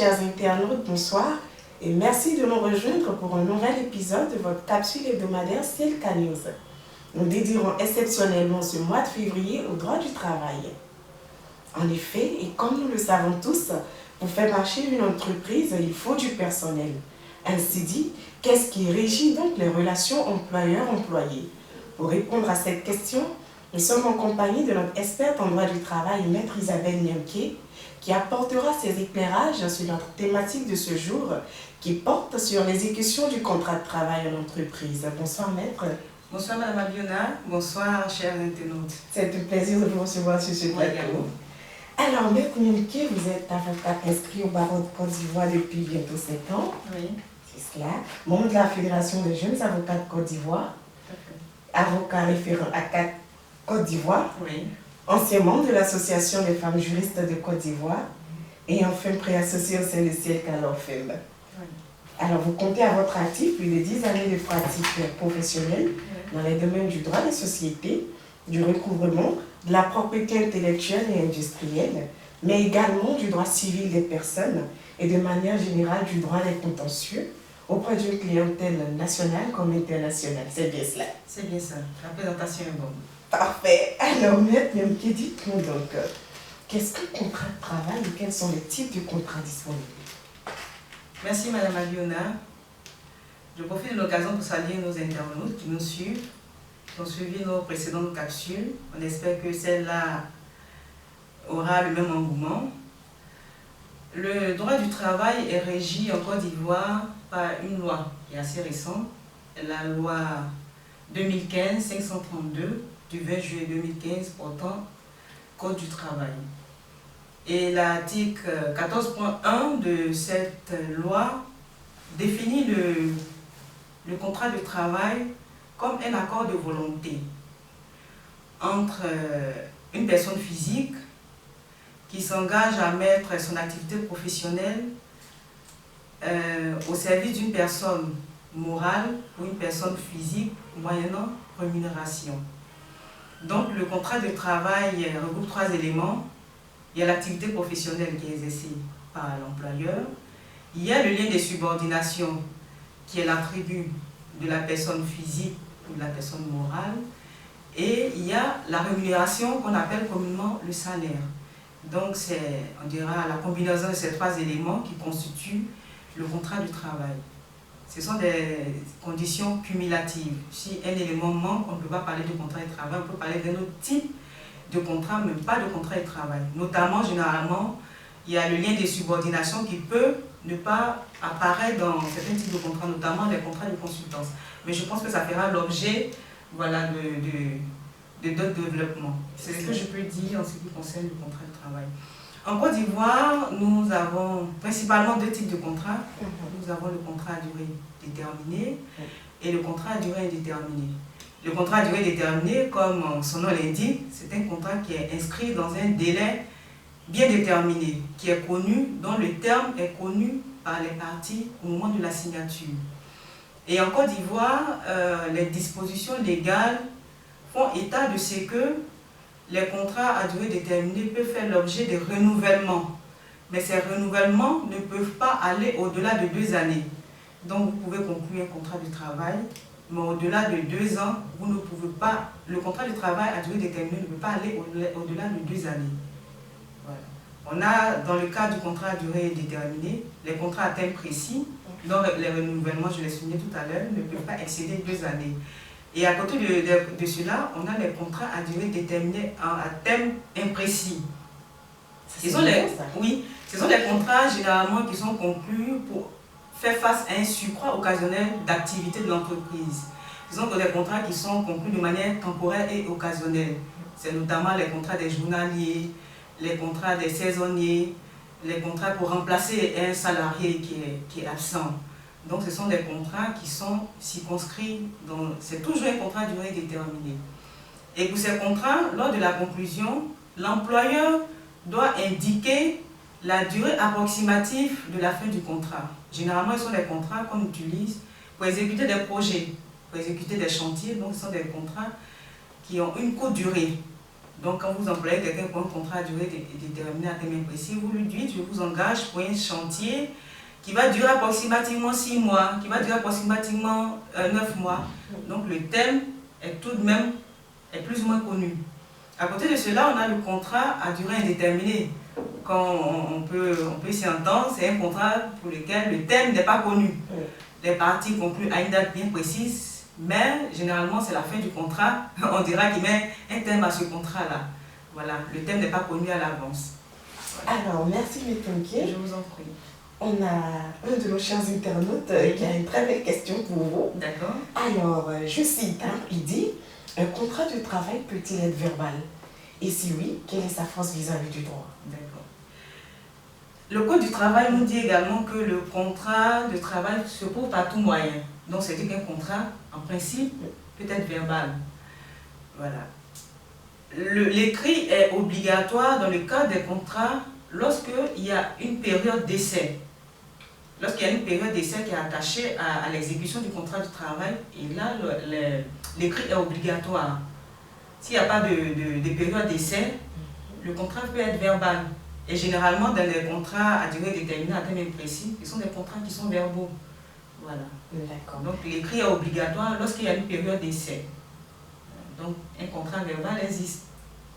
chers internautes, bonsoir et merci de nous rejoindre pour un nouvel épisode de votre capsule hebdomadaire CLK News. Nous dédierons exceptionnellement ce mois de février au droit du travail. En effet, et comme nous le savons tous, pour faire marcher une entreprise, il faut du personnel. Ainsi dit, qu'est-ce qui régit donc les relations employeur-employé? Pour répondre à cette question, nous sommes en compagnie de notre experte en droit du travail, Maître Isabelle Niamké, qui apportera ses éclairages sur notre thématique de ce jour, qui porte sur l'exécution du contrat de travail en entreprise. Bonsoir Maître. Bonsoir Madame Abiona, bonsoir chers internautes. C'est un plaisir de vous recevoir sur ce plateau. Alors Maître Niamké, vous êtes avocat inscrit au barreau de Côte d'Ivoire depuis bientôt 7 ans. Oui. C'est cela. Membre de la Fédération des jeunes avocats de Côte d'Ivoire. Avocat référent à CAC Côte d'Ivoire. Oui. Ancien membre de l'Association des femmes juristes de Côte d'Ivoire et enfin préassocié au sein de CLK Law Firm. Oui. Alors, vous comptez à votre actif plus de 10 années de pratique professionnelle dans les domaines du droit des sociétés, du recouvrement, de la propriété intellectuelle et industrielle, mais également du droit civil des personnes et de manière générale du droit des contentieux auprès d'une clientèle nationale comme internationale. C'est bien cela. C'est bien ça, la présentation est bonne. Parfait. Alors, Maître Niamké, dites-nous donc, qu'est-ce qu'un contrat de travail et quels sont les types de contrats disponibles? Merci Madame Abiona. Je profite de l'occasion pour saluer nos internautes qui nous suivent, qui ont suivi nos précédentes capsules. On espère que celle-là aura le même engouement. Le droit du travail est régi en Côte d'Ivoire par une loi qui est assez récente, la loi 2015-532 du 20 juillet 2015 portant Code du travail. Et l'article 14.1 de cette loi définit le contrat de travail comme un accord de volonté entre une personne physique qui s'engage à mettre son activité professionnelle au service d'une personne morale ou une personne physique moyennant rémunération. Donc le contrat de travail regroupe 3 éléments. Il y a l'activité professionnelle qui est exercée par l'employeur. Il y a le lien de subordination qui est l'attribut de la personne physique ou de la personne morale. Et il y a la rémunération qu'on appelle communément le salaire. Donc c'est, on dira, la combinaison de ces 3 éléments qui constituent le contrat du travail. Ce sont des conditions cumulatives. Si un élément manque, on ne peut pas parler de contrat de travail, on peut parler d'un autre type de contrat, mais pas de contrat de travail. Notamment, généralement, il y a le lien de subordination qui peut ne pas apparaître dans certains types de contrats, notamment les contrats de consultance. Mais je pense que ça fera l'objet voilà, de d'autres développements. C'est ce que je peux dire en ce qui concerne le contrat de travail. En Côte d'Ivoire, nous avons principalement 2 types de contrats. Nous avons le contrat à durée déterminée et le contrat à durée indéterminée. Le contrat à durée déterminée, comme son nom l'indique, c'est un contrat qui est inscrit dans un délai bien déterminé, qui est connu, dont le terme est connu par les parties au moment de la signature. Et en Côte d'Ivoire, les dispositions légales font état de ce que les contrats à durée déterminée peuvent faire l'objet de renouvellements. Mais ces renouvellements ne peuvent pas aller au-delà de 2 années. Donc vous pouvez conclure un contrat de travail, mais au-delà de 2 ans, vous ne pouvez pas, le contrat de travail à durée déterminée ne peut pas aller au-delà de 2 années. Voilà. On a, dans le cas du contrat à durée déterminée, les contrats à thème précis, dont les renouvellements, je l'ai souligné tout à l'heure, ne peuvent pas excéder 2 années. Et à côté de cela, on a les contrats à durée déterminée à thème imprécis. Ce sont les contrats généralement qui sont conclus pour faire face à un surcroît occasionnel d'activité de l'entreprise. Ce sont des contrats qui sont conclus de manière temporaire et occasionnelle. C'est notamment les contrats des journaliers, les contrats des saisonniers, les contrats pour remplacer un salarié qui est absent. Donc ce sont des contrats qui sont circonscrits, c'est toujours un contrat à durée déterminée. Et pour ces contrats, lors de la conclusion, l'employeur doit indiquer la durée approximative de la fin du contrat. Généralement, ce sont des contrats qu'on utilise pour exécuter des projets, pour exécuter des chantiers. Donc ce sont des contrats qui ont une courte durée. Donc, quand vous employez quelqu'un pour un contrat à durée déterminée à terme précis, vous lui dites, je vous engage pour un chantier qui va durer approximativement 6 mois, qui va durer approximativement 9 mois. Donc, le thème est tout de même plus ou moins connu. À côté de cela, on a le contrat à durée indéterminée. Quand on peut s'y entendre, c'est un contrat pour lequel le thème n'est pas connu. Les parties concluent à une date bien précise, mais généralement c'est la fin du contrat. On dira qu'il met un thème à ce contrat-là. Voilà, le thème n'est pas connu à l'avance. Voilà. Alors, merci Métonké. Je vous en prie. On a un de nos chers internautes qui a une très belle question pour vous. D'accord. Alors, je cite, il dit, un contrat de travail peut-il être verbal? Et si oui, quelle est sa force vis-à-vis du droit? D'accord. Le Code du travail nous dit également que le contrat de travail se prouve par tout moyen. Donc, c'est-à-dire qu'un contrat, en principe, peut être verbal. Voilà. L'écrit est obligatoire dans le cas des contrats lorsqu'il y a une période d'essai. Lorsqu'il y a une période d'essai qui est attachée à l'exécution du contrat de travail, et là, l'écrit est obligatoire. S'il n'y a pas de période d'essai, le contrat peut être verbal. Et généralement, dans les contrats à durée déterminée, à terme précis, ce sont des contrats qui sont verbaux. Voilà. D'accord. Donc, l'écrit est obligatoire lorsqu'il y a une période d'essai. Donc, un contrat verbal existe.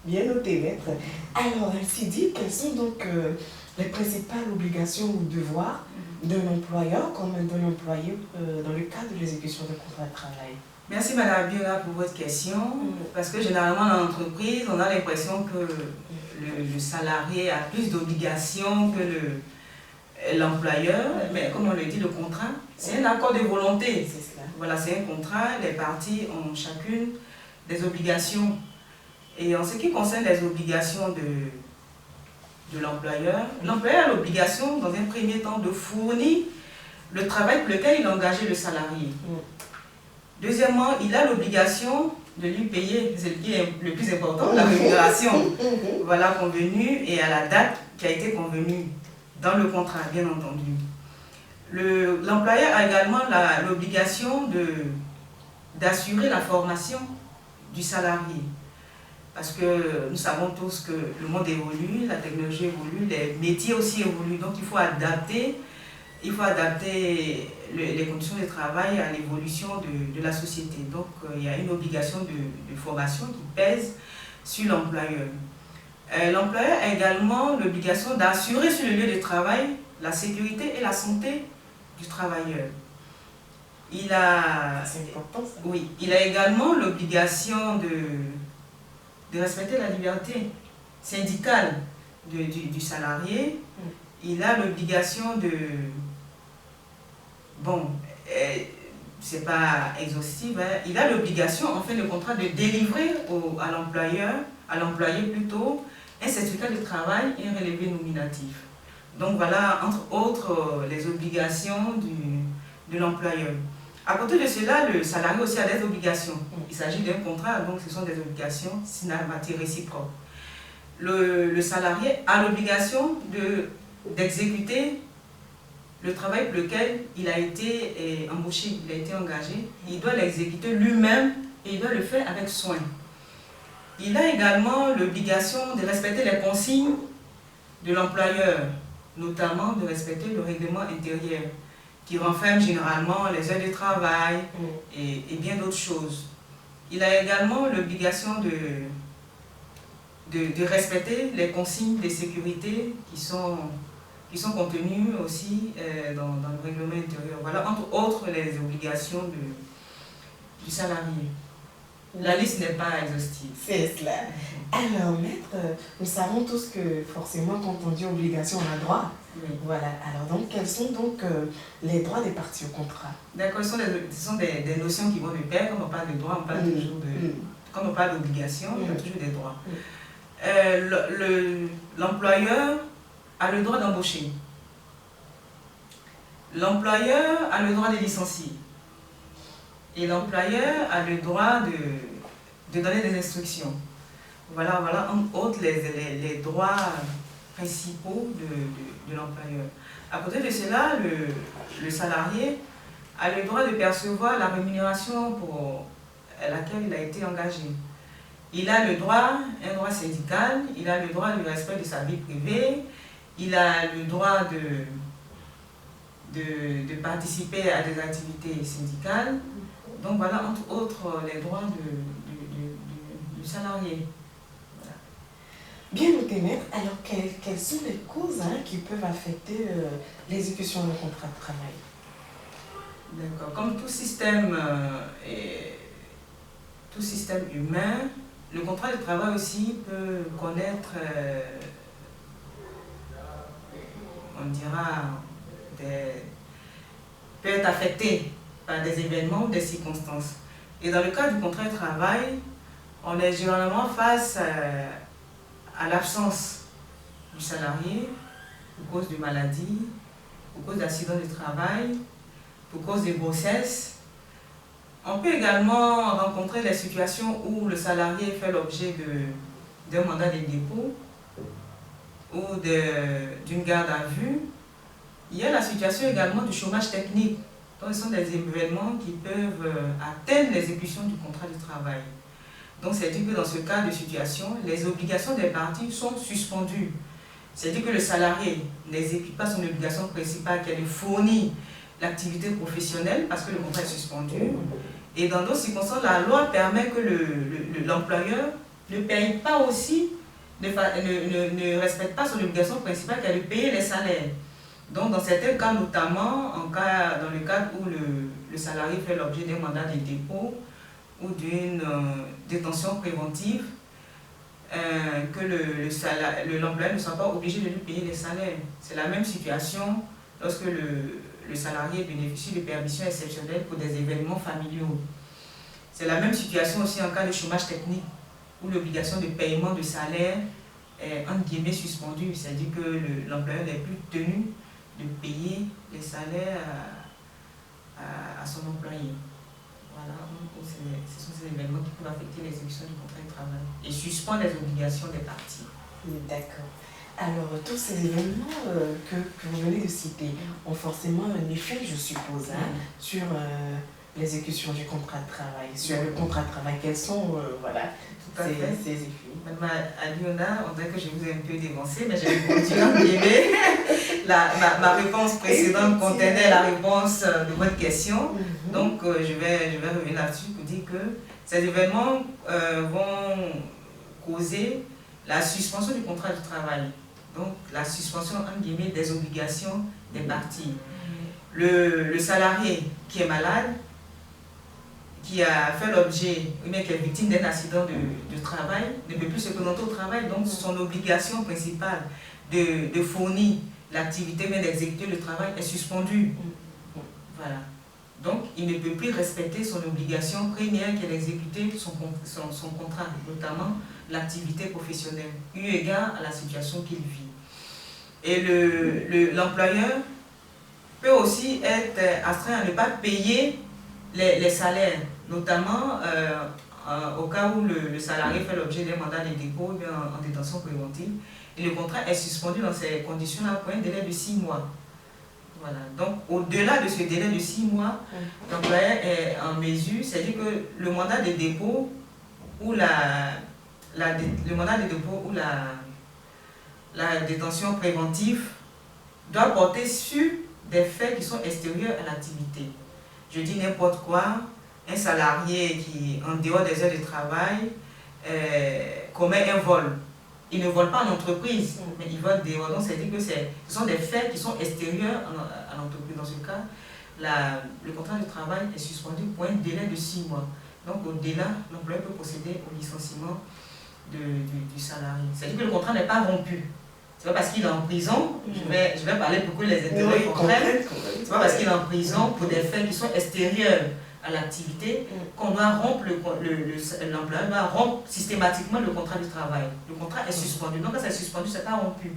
Bien noté, maître. Alors, ainsi dit, quelles sont donc les principales obligations ou devoirs d'un employeur comme d'un employé dans le cadre de l'exécution d'un contrat de travail? Merci Madame Biola pour votre question. Parce que généralement, dans l'entreprise, on a l'impression que le salarié a plus d'obligations que l'employeur. Mais comme on le dit, le contrat, c'est un accord de volonté. C'est cela. Voilà, c'est un contrat. Les parties ont chacune des obligations. Et en ce qui concerne les obligations de l'employeur, l'employeur a l'obligation, dans un premier temps, de fournir le travail pour lequel il a engagé le salarié. Deuxièmement, il a l'obligation de lui payer, c'est ce qui est le plus important, la rémunération. Voilà, convenue et à la date qui a été convenue dans le contrat, bien entendu. L'employeur a également l'obligation d'assurer la formation du salarié. Parce que nous savons tous que le monde évolue, la technologie évolue, les métiers aussi évoluent. Donc il faut adapter les conditions de travail à l'évolution de la société. Donc il y a une obligation de formation qui pèse sur l'employeur. L'employeur a également l'obligation d'assurer sur le lieu de travail la sécurité et la santé du travailleur. C'est important, ça. Oui, il a également l'obligation de respecter la liberté syndicale du salarié. Il a l'obligation c'est pas exhaustif, il a l'obligation, en fin de contrat, de délivrer à l'employé plutôt, un certificat de travail et un relevé nominatif. Donc voilà, entre autres, les obligations de l'employeur. À côté de cela, le salarié aussi a des obligations. Il s'agit d'un contrat, donc ce sont des obligations synalmatie réciproque. Le salarié a l'obligation d'exécuter le travail pour lequel il a été embauché, il a été engagé. Il doit l'exécuter lui-même et il doit le faire avec soin. Il a également l'obligation de respecter les consignes de l'employeur, notamment de respecter le règlement intérieur, qui renferme généralement les heures de travail et bien d'autres choses. Il a également l'obligation de respecter les consignes de sécurité qui sont contenues aussi dans le règlement intérieur. Voilà, entre autres, les obligations du salarié. La liste n'est pas exhaustive. C'est cela. Alors, maître, nous savons tous que forcément, quand on dit obligation, on a droit. Oui. Voilà. Alors, donc, quels sont donc les droits des parties au contrat? D'accord, ce sont des notions qui vont de pair. Quand on parle de droit, on parle toujours quand on parle d'obligation, il y a toujours des droits. L'employeur a le droit d'embaucher. L'employeur a le droit de licencier. Et l'employeur a le droit de donner des instructions. Voilà, entre autres, les droits principaux de l'employeur. À côté de cela, le salarié a le droit de percevoir la rémunération pour laquelle il a été engagé. il a le droit, un droit syndical, il a le droit du respect de sa vie privée, il a le droit de participer à des activités syndicales. Donc voilà, entre autres, les droits du salarié. Voilà. Bien noté, maître. Alors, quelles sont les causes qui peuvent affecter l'exécution d'un contrat de travail? D'accord. Comme tout système humain, le contrat de travail aussi peut connaître, on dira, peut être affecté par des événements ou des circonstances. Et dans le cas du contrat de travail, on est généralement face à l'absence du salarié pour cause de maladie, pour cause d'accident de travail, pour cause de grossesse. On peut également rencontrer des situations où le salarié fait l'objet d'un mandat de dépôt ou d'une garde à vue. Il y a la situation également du chômage technique. Donc, ce sont des événements qui peuvent atteindre l'exécution du contrat de travail. Donc, c'est-à-dire que dans ce cas de situation, les obligations des parties sont suspendues. C'est-à-dire que le salarié n'exécute pas son obligation principale qui est de fournir l'activité professionnelle parce que le contrat est suspendu. Et dans d'autres circonstances, la loi permet que l'employeur ne paye pas aussi, ne respecte pas son obligation principale qui est de payer les salaires. Donc, dans certains cas, notamment dans le cadre où le salarié fait l'objet d'un mandat de dépôt ou d'une détention préventive, que l'employeur ne soit pas obligé de lui payer les salaires. C'est la même situation lorsque le salarié bénéficie de permissions exceptionnelles pour des événements familiaux. C'est la même situation aussi en cas de chômage technique, où l'obligation de paiement de salaire est entre guillemets suspendue, c'est-à-dire que l'employeur n'est plus tenu de payer les salaires à son employé. Voilà, ce sont ces événements qui peuvent affecter l'exécution du contrat de travail et suspendre les obligations des parties. D'accord. Alors, tous ces événements que vous venez de citer ont forcément un effet, je suppose, sur l'exécution du contrat de travail, sur le contrat de travail. Quels sont ces effets? Madame Aliona, on dirait que je vous ai un peu dévancé, mais je vais continuer à aimer. Ma réponse précédente contenait la réponse de votre question. Donc, je vais revenir là-dessus pour dire que ces événements vont causer la suspension du contrat de travail. Donc, la suspension, entre guillemets, des obligations des parties. Le salarié qui est malade, qui a fait l'objet, ou bien qui est victime d'un accident de travail, ne peut plus se présenter au travail. Donc, son obligation principale de fournir l'activité, mais d'exécuter le travail est suspendue. Voilà. Donc, il ne peut plus respecter son obligation première qui est d'exécuter son contrat, notamment l'activité professionnelle, eu égard à la situation qu'il vit. Et l'employeur peut aussi être astreint à ne pas payer les salaires, notamment au cas où le salarié fait l'objet d'un mandat de dépôt en détention préventive. Et le contrat est suspendu dans ces conditions-là pour un délai de 6 mois. Voilà. Donc, au-delà de ce délai de 6 mois, l'employeur est en mesure, c'est-à-dire que le mandat de dépôt ou la détention préventive doit porter sur des faits qui sont extérieurs à l'activité. Je dis n'importe quoi, un salarié qui, en dehors des heures de travail, commet un vol. Il ne vole pas en entreprise, mais il vole dehors. Donc, c'est-à-dire que ce sont des faits qui sont extérieurs à l'entreprise. Dans ce cas, le contrat de travail est suspendu pour un délai de 6 mois. Donc, au-delà, l'employeur peut procéder au licenciement du salarié. C'est-à-dire que le contrat n'est pas rompu. C'est pas parce qu'il est en prison, je vais parler pour que les intérêts comprennent. C'est pas parce qu'il est en prison pour des faits qui sont extérieurs à l'activité qu'on doit rompre, l'employeur doit rompre systématiquement le contrat du travail. Le contrat est suspendu. Donc quand c'est suspendu, c'est pas rompu.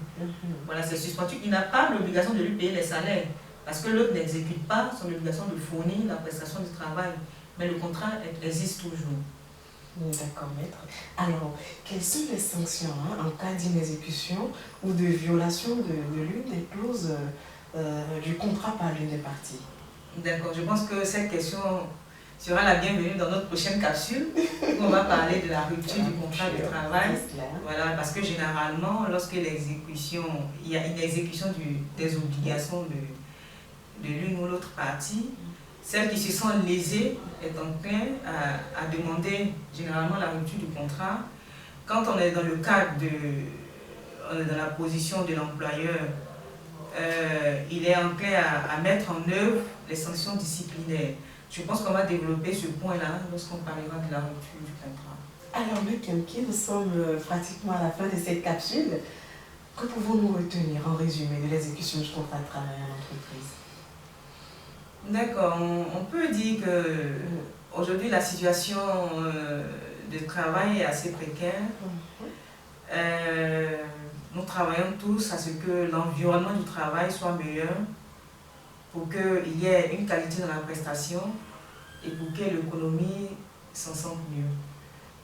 Voilà, c'est suspendu. Il n'a pas l'obligation de lui payer les salaires parce que l'autre n'exécute pas son obligation de fournir la prestation du travail. Mais le contrat existe toujours. D'accord, maître. Alors, quelles sont les sanctions en cas d'inexécution ou de violation de l'une des clauses du contrat par l'une des parties? D'accord, je pense que cette question sera la bienvenue dans notre prochaine capsule où on va parler de la rupture du contrat de travail. Voilà, parce que généralement, lorsque il y a une exécution des obligations de l'une ou l'autre partie, celle qui se sent lésée est enclin à demander généralement la rupture du contrat. Quand on est dans le cadre on est dans la position de l'employeur, il est enclin à mettre en œuvre les sanctions disciplinaires. Je pense qu'on va développer ce point-là lorsqu'on parlera de la rupture du contrat. Alors, M. Kemke, nous sommes pratiquement à la fin de cette capsule. Que pouvons-nous retenir en résumé de l'exécution du contrat de travail en entreprise? D'accord, on peut dire qu'aujourd'hui la situation de travail est assez précaire. Nous travaillons tous à ce que l'environnement du travail soit meilleur pour qu'il y ait une qualité dans la prestation et pour que l'économie s'en sente mieux.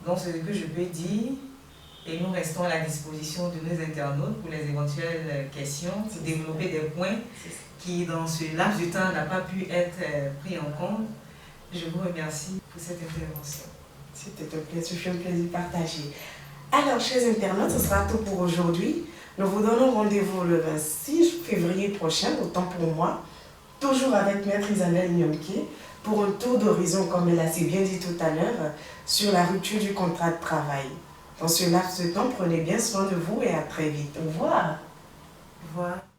Donc c'est ce que je peux dire et nous restons à la disposition de nos internautes pour les éventuelles questions, pour développer des points qui dans ce laps de temps n'a pas pu être pris en compte. Je vous remercie pour cette intervention. C'était un plaisir partagé. Alors, chers internautes, ce sera tout pour aujourd'hui. Nous vous donnons rendez-vous le 26 février prochain, autant pour moi, toujours avec Maître Isabelle Nyomke, pour un tour d'horizon, comme elle a si bien dit tout à l'heure, sur la rupture du contrat de travail. Dans ce laps de temps, prenez bien soin de vous et à très vite. Au revoir. Au revoir.